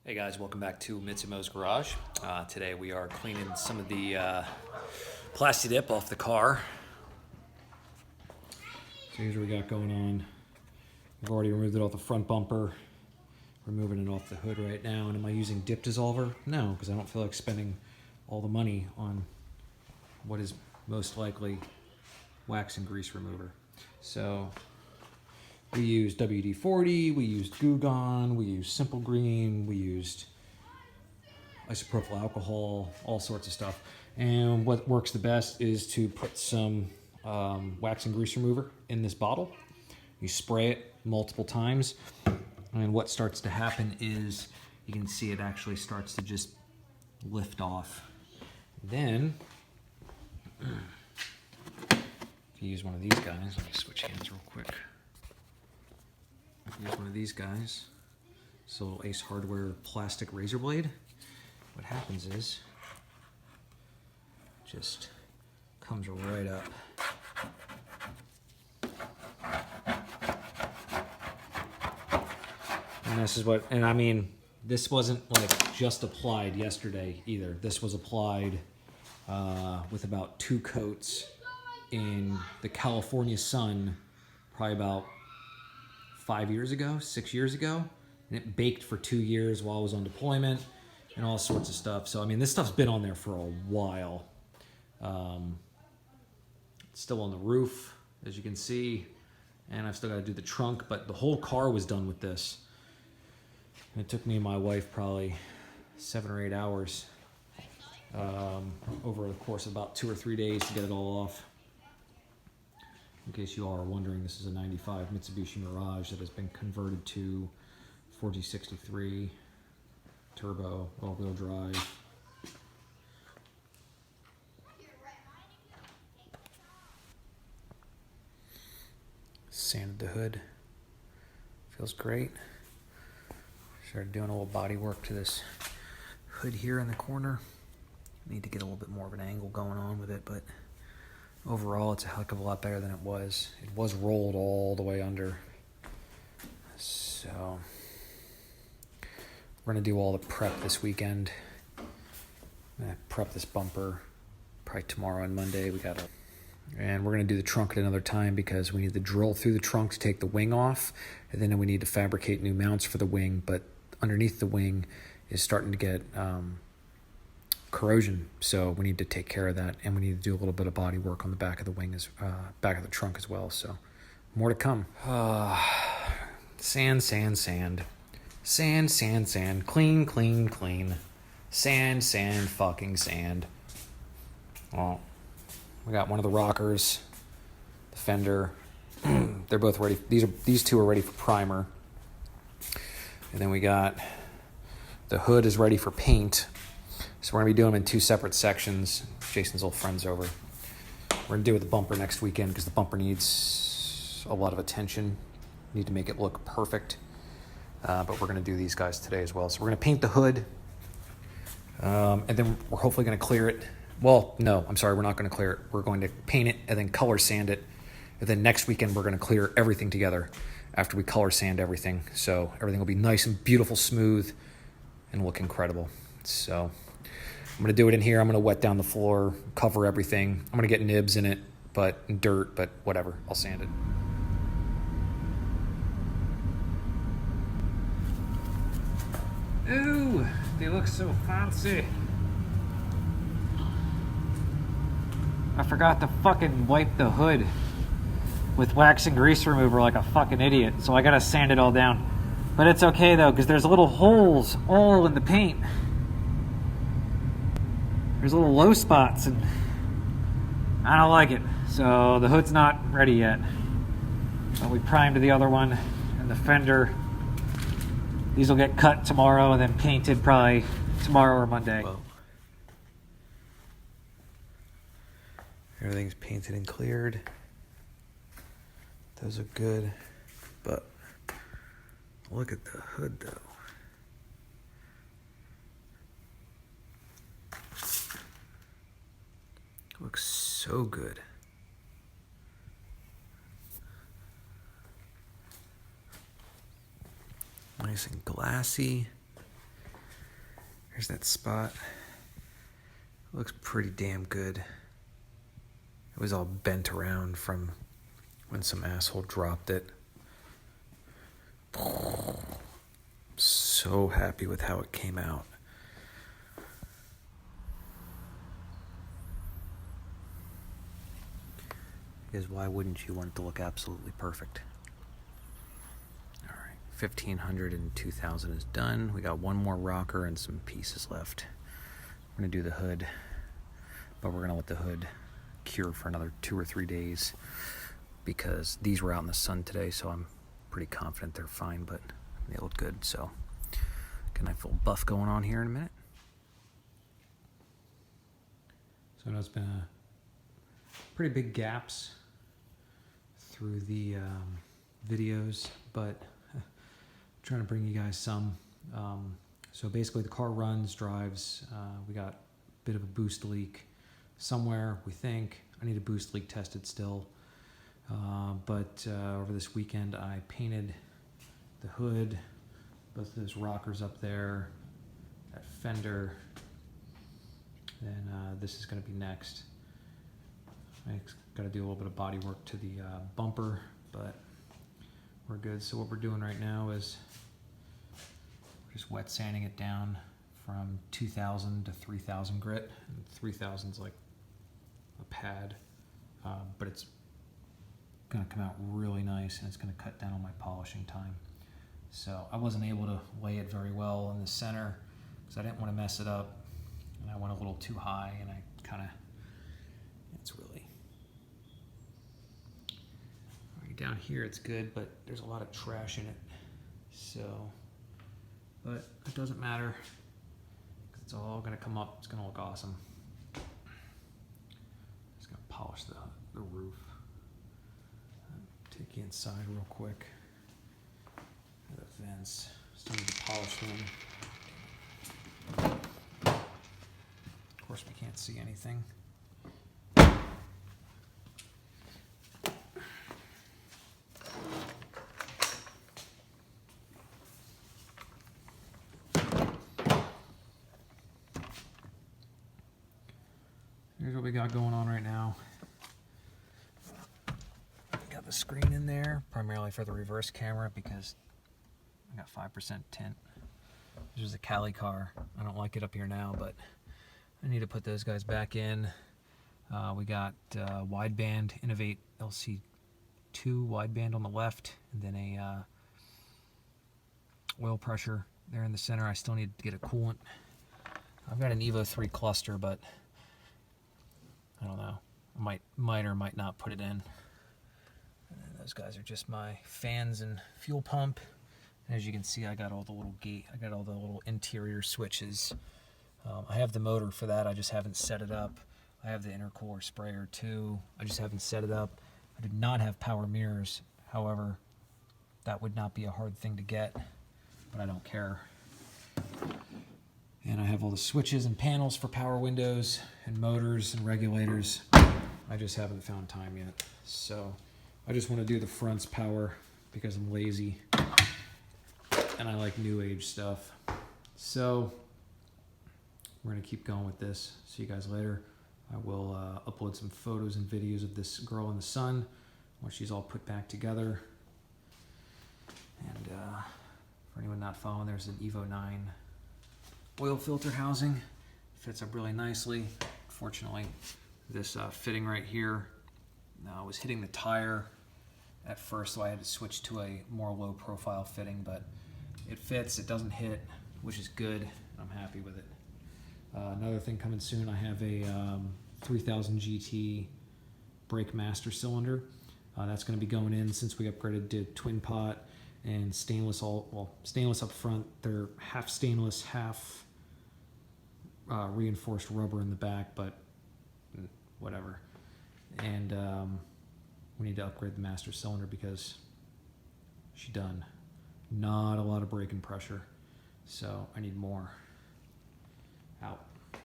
Hey guys, welcome back to Mitsumo's Garage. Today we are cleaning some of the plasti-dip off the car. So here's what we got going on. I've already removed it off the front bumper. Removing it off the hood right now. And am I using dip dissolver? No, because I don't feel like spending all the money on what is most likely wax and grease remover. So we used WD-40, we used Goo Gone, we used Simple Green, we used isopropyl alcohol, all sorts of stuff. And what works the best is to put some wax and grease remover in this bottle. You spray it multiple times, and what starts to happen is you can see it actually starts to just lift off. Then, if you use one of these guys, let me switch hands real quick. Here's one of these guys. It's a little Ace Hardware plastic razor blade. What happens is, just comes right up. And this is what, and I mean, this wasn't like just applied yesterday either. This was applied with about 2 coats in the California sun, probably about 5 years ago, 6 years ago, and it baked for 2 years while I was on deployment and all sorts of stuff. So, I mean, this stuff's been on there for a while. It's still on the roof, as you can see, and I've still got to do the trunk, but the whole car was done with this. And it took me and my wife probably 7 or 8 hours over the course of about 2 or 3 days to get it all off. In case you all are wondering, this is a 95 Mitsubishi Mirage that has been converted to 4G63 turbo all-wheel drive. Sanded the hood. Feels great. Started doing a little body work to this hood here in the corner. Need to get a little bit more of an angle going on with it, but overall, it's a heck of a lot better than it was. It was rolled all the way under. So, we're going to do all the prep this weekend. I'm going to prep this bumper probably tomorrow and Monday. And we're going to do the trunk at another time because we need to drill through the trunk to take the wing off. And then we need to fabricate new mounts for the wing. But underneath the wing is starting to get corrosion, so we need to take care of that, and we need to do a little bit of body work on the back of the wing, back of the trunk as well. So more to come. Sand, sand, sand, sand, sand, sand, clean, clean, clean, sand, sand, fucking sand. Well, we got one of the rockers, the fender. They're both ready. These two are ready for primer, and then we got the hood is ready for paint. So we're going to be doing them in 2 separate sections. Jason's old friend's over. We're going to do it with the bumper next weekend because the bumper needs a lot of attention. We need to make it look perfect. But we're going to do these guys today as well. So we're going to paint the hood. And then we're hopefully going to clear it. Well, no, I'm sorry. We're not going to clear it. We're going to paint it and then color sand it. And then next weekend, we're going to clear everything together after we color sand everything. So everything will be nice and beautiful, smooth, and look incredible. So I'm going to do it in here. I'm going to wet down the floor, cover everything. I'm going to get nibs in it, but dirt, but whatever. I'll sand it. Ooh, they look so fancy. I forgot to fucking wipe the hood with wax and grease remover like a fucking idiot, so I got to sand it all down. But it's okay though, because there's little holes all in the paint. There's little low spots, and I don't like it. So the hood's not ready yet. But we primed the other one and the fender. These will get cut tomorrow and then painted probably tomorrow or Monday. Whoa. Everything's painted and cleared. Those are good. But look at the hood though. Looks so good. Nice and glassy. Here's that spot. Looks pretty damn good. It was all bent around from when some asshole dropped it. So happy with how it came out. Because why wouldn't you want it to look absolutely perfect? All right, 1500 and 2000 is done. We got one more rocker and some pieces left. We're gonna do the hood, but we're gonna let the hood cure for another 2 or 3 days because these were out in the sun today, so I'm pretty confident they're fine, but they look good. So got a nice little buff going on here in a minute. So I know it's been a pretty big gaps through the videos, but I'm trying to bring you guys some. So basically the car runs, drives. We got a bit of a boost leak somewhere, we think. I need a boost leak tested still. But over this weekend I painted the hood, both of those rockers up there, that fender, and this is going to be next. I got to do a little bit of body work to the bumper, but we're good. So what we're doing right now is we're just wet sanding it down from 2000 to 3000 grit. And 3000 is like a pad, but it's going to come out really nice and it's going to cut down on my polishing time. So I wasn't able to lay it very well in the center because I didn't want to mess it up, and I went a little too high, and I kind of, it's really, right down here it's good, but there's a lot of trash in it. So, but it doesn't matter, it's all going to come up. It's going to look awesome. Just going to polish the roof. Take you inside real quick. The vents. Still need to polish them. Of course, we can't see anything. Here's what we got going on right now. Got the screen in there, primarily for the reverse camera because I got 5% tint. This is a Cali car. I don't like it up here now, but I need to put those guys back in. We got wideband Innovate LC2 wideband on the left, and then a oil pressure there in the center. I still need to get a coolant. I've got an Evo 3 cluster, but I don't know. I might or might not put it in. And then those guys are just my fans and fuel pump. And as you can see, I got all the little interior switches. I have the motor for that, I just haven't set it up. I have the intercooler sprayer too, I just haven't set it up. I did not have power mirrors, however, that would not be a hard thing to get, but I don't care. And I have all the switches and panels for power windows and motors and regulators. I just haven't found time yet. So I just want to do the front's power because I'm lazy and I like new age stuff. So we're going to keep going with this. See you guys later. I will upload some photos and videos of this girl in the sun once she's all put back together. And for anyone not following, there's an Evo 9 oil filter housing. Fits up really nicely. Unfortunately, this fitting right here was hitting the tire at first, so I had to switch to a more low profile fitting, but it fits, it doesn't hit, which is good. I'm happy with it. Another thing coming soon, I have a 3000 GT brake master cylinder. That's going to be going in since we upgraded to twin pot and stainless stainless up front. They're half stainless, half reinforced rubber in the back, but whatever. And we need to upgrade the master cylinder because she's done. Not a lot of braking pressure, so I need more. Out.